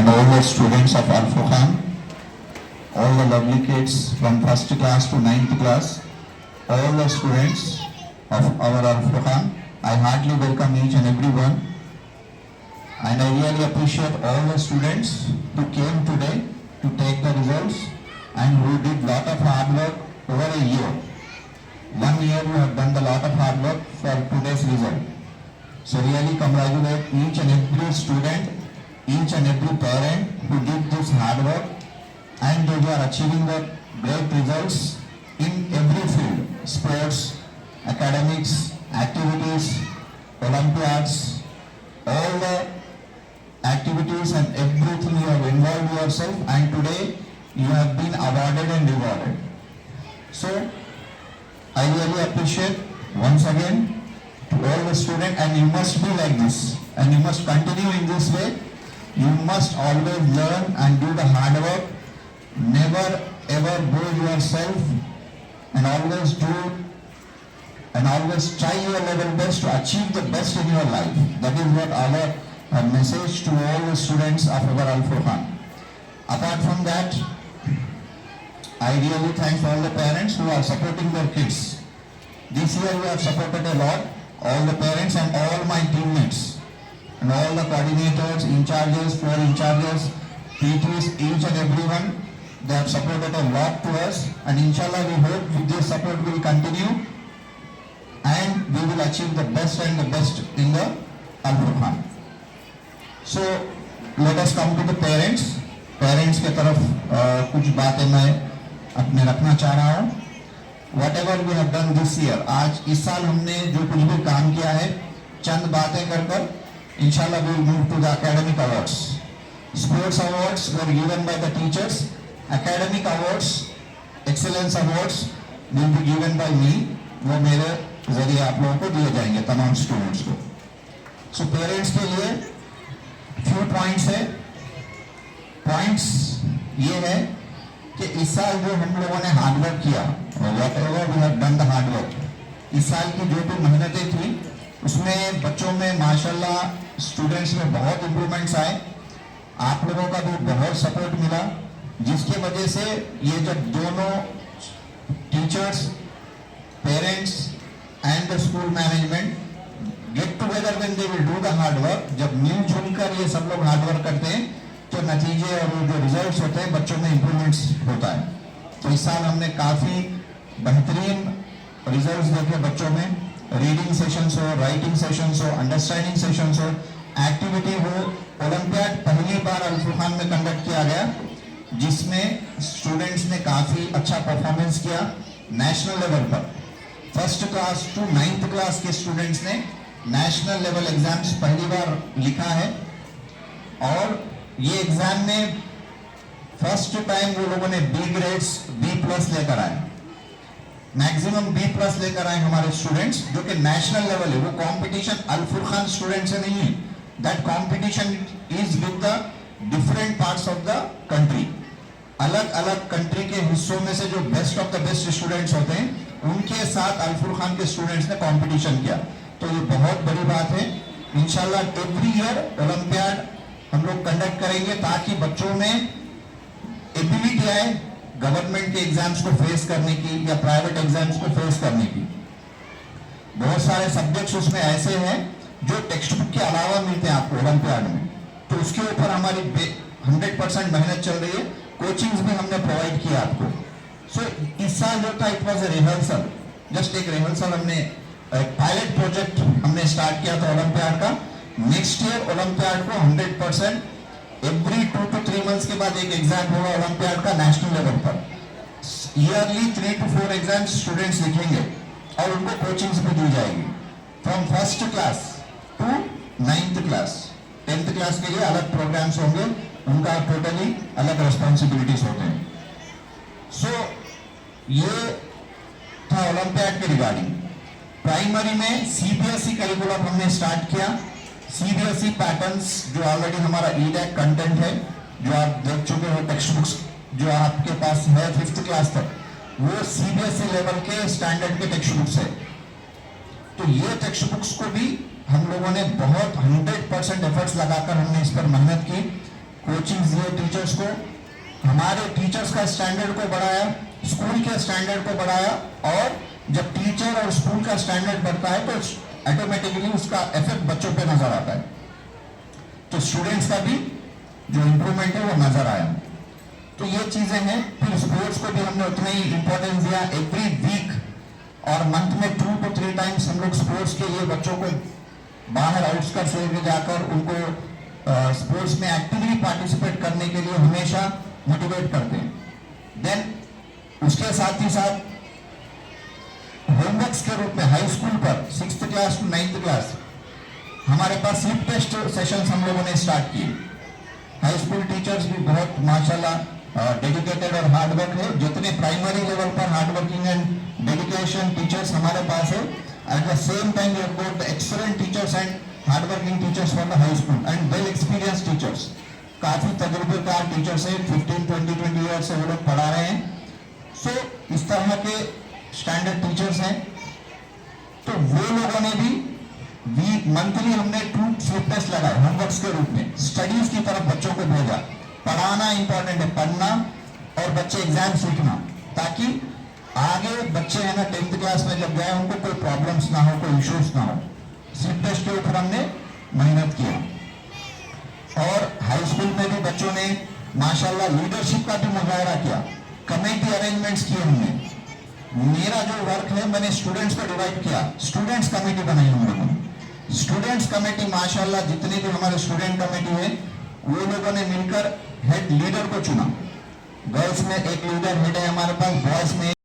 and all the students of Al Furqan, all the lovely kids from first class to ninth class, all the students of our Al Furqan, I heartily welcome each and every one, and I really appreciate all the students who came today to take the results and who did lot of hard work over a year. 1 year you have done a lot of hard work for today's result. So really congratulate each and every student, each and every parent who did this hard work, and they are achieving the great results in every field: sports, academics, activities, Olympiads, all the activities and everything you have involved yourself, and today you have been awarded and rewarded. So I really appreciate once again to all the students, and you must be like this and you must continue in this way. You must always learn and do the hard work. Never ever go yourself, and always do and always try your level best to achieve the best in your life. That is what our message to all the students of our Al Furqan. Apart from that, I really thank all the parents who are supporting their kids. This year we have supported a lot, all the parents and all my teammates and all the coordinators, in charges, floor in charges, PTs, each and everyone. They have supported a lot to us, and inshallah we hope this support will continue and we will achieve the best and the best in the Al Furqan. So let us come to the parents. Parents के तरफ कुछ बातें मैं अपने रखना चाह रहा हूँ. Whatever we have done this year, आज इस साल हमने जो कुछ भी काम किया है, चंद बातें कर इंशाल्लाह we will move to the academic awards. Sports awards were given by the teachers. Academic awards, excellence awards will be given by me. वो मेरे जरिए आप लोगों को दिए जाएंगे, तमाम स्टूडेंट्स को. सो पेरेंट्स के लिए फ्यू पॉइंट्स है. पॉइंट्स ये है कि इस साल जो हम लोगों ने हार्डवर्क किया, whatever we have done the hard work, इस साल की जो भी मेहनतें थी उसमें बच्चों में माशाल्लाह स्टूडेंट्स में बहुत इम्प्रूवमेंट्स आए. आप लोगों का भी बहुत सपोर्ट मिला, जिसकी वजह से ये जब दोनों teachers, parents and the school management get together when they will do the hard work, जब मिलजुल कर ये सब लोग हार्डवर्क करते हैं तो नतीजे और जो रिजल्ट्स होते हैं बच्चों में इम्प्रूवमेंट्स होता है. तो इस साल हमने काफ़ी बेहतरीन रिजल्ट्स देखे बच्चों में. रीडिंग सेशंस हो, राइटिंग सेशंस हो, अंडरस्टैंडिंग सेशंस हो, एक्टिविटी हो. ओलंपियाड पहली बार अल फुरकान में कंडक्ट किया गया, जिसमें स्टूडेंट्स ने काफ़ी अच्छा परफॉर्मेंस किया. नेशनल लेवल पर first class to ninth class के स्टूडेंट्स ने नेशनल लेवल एग्जाम्स पहली बार लिखा है, और ये एग्जाम में फर्स्ट टाइम वो लोगों ने बी ग्रेड्स, B+ लेकर आए. मैक्सिमम B+ लेकर आए हमारे स्टूडेंट्स, जो कि नेशनल लेवल है. वो कंपटीशन अल फुरकान स्टूडेंट से नहीं है. That competition is with the different parts of the country. अलग अलग कंट्री के हिस्सों में से जो best of the best students होते हैं, उनके साथ अल फुरकान के स्टूडेंट्स ने कंपटीशन किया. तो ये बहुत बड़ी बात है. इंशाल्लाह एवरी ईयर ओलंपियाड हम लोग कंडक्ट करेंगे, ताकि बच्चों में एबिलिटी आए गवर्नमेंट के एग्जाम्स को फेस करने की या प्राइवेट एग्जाम्स को फेस करने की. बहुत सारे सब्जेक्ट्स उसमें ऐसे हैं जो टेक्स्ट बुक के अलावा मिलते हैं आपको ओलंपियाड में. तो उसके ऊपर हमारी 100% मेहनत चल रही है. कोचिंग्स भी हमने प्रोवाइड किया आपको. सो इस साल जो था it was a rehearsal, just एक रिहर्सल. हमने एक पायलट प्रोजेक्ट हमने स्टार्ट किया था ओलंपियाड का. नेक्स्ट ईयर ओलंपियाड को 100% एवरी 2 to 3 मंथ्स के बाद एक एग्जाम होगा ओलंपियाड का नेशनल लेवल पर. ईयरली 3 to 4 एग्जाम्स स्टूडेंट्स लिखेंगे और उनको कोचिंग्स भी दी जाएगी. From first class to 9th class. 10th class के लिए अलग प्रोग्राम्स होंगे, उनका टोटली अलग रिस्पॉन्सिबिलिटीज होते हैं. सो ये था ओलंपियाड के रिगार्डिंग. प्राइमरी में CBSE करिकुलम हमने स्टार्ट किया. CBSE पैटर्न्स जो ऑलरेडी हमारा EDAC कंटेंट है, जो आप देख चुके हो, टेक्स्ट बुक्स जो आपके पास है 5th क्लास तक, वो CBSE लेवल के स्टैंडर्ड के टेक्स्ट बुक्स है. तो ये टेक्स्ट बुक्स को भी हम लोगों ने बहुत 100% एफर्ट्स लगाकर हमने इस पर मेहनत की. कोचिंग दिए टीचर्स को, हमारे टीचर्स का स्टैंडर्ड को बढ़ाया, स्कूल के स्टैंडर्ड को बढ़ाया। और जब टीचर और स्कूल का स्टैंडर्ड बढ़ता है तो ऑटोमेटिकली उसका इफेक्ट बच्चों पे नजर आता है, तो स्टूडेंट्स का भी जो इम्प्रूवमेंट है वो नजर आया। तो ये चीजें हैं। फिर स्पोर्ट्स को भी हमने उतना ही इंपॉर्टेंस दिया। एवरी वीक और मंथ में 2 to 3 टाइम्स हम लोग स्पोर्ट्स के लिए बच्चों को बाहर आउटस्कर्ट्स में जाकर उनको स्पोर्ट्स में एक्टिवली पार्टिसिपेट करने के लिए हमेशा मोटिवेट करते हैं। देन उसके साथ ही साथ होमवर्क्स के रूप में हाई स्कूल पर 6th class to 9th class हमारे पास स्लिप टेस्ट सेशंस हम लोगों ने स्टार्ट किए। हाई स्कूल टीचर्स भी बहुत माशाल्लाह डेडिकेटेड और हार्ड वर्क है। जितने प्राइमरी लेवल पर hard working and dedication teachers हमारे पास है, at the same time we have got excellent teachers and hard working teachers for the high school and well experience teachers. काफी तजुर्बेकार teachers है, 15-20 year से वो लोग पढ़ा रहे हैं। सो इस तरह के स्टैंडर्ड टीचर्स हैं। तो वो लोगों ने भी मंथली हमने 2 स्लिप टेस्ट लगाए होमवर्क्स के रूप में। स्टडीज की तरफ बच्चों को भेजा। पढ़ाना इंपॉर्टेंट है, पढ़ना और बच्चे एग्जाम सीखना, ताकि आगे बच्चे है ना 10th क्लास में जब गए उनको कोई प्रॉब्लम्स ना हो, कोई इश्यूज ना हो। स्लिप टेस्ट के ऊपर हमने मेहनत किया। और हाई स्कूल में भी बच्चों ने माशाल्लाह लीडरशिप का भी मुजाहरा किया। कमेटी अरेंजमेंट्स किए हमने। मेरा जो वर्क है मैंने स्टूडेंट्स को डिवाइड किया, स्टूडेंट्स कमेटी बनाई हम लोगों ने। स्टूडेंट्स कमेटी माशाल्लाह जितने भी हमारे स्टूडेंट कमेटी है वो लोगों ने मिलकर हेड लीडर को चुना। गर्ल्स में एक लीडर हेड है हमारे पास, बॉयज में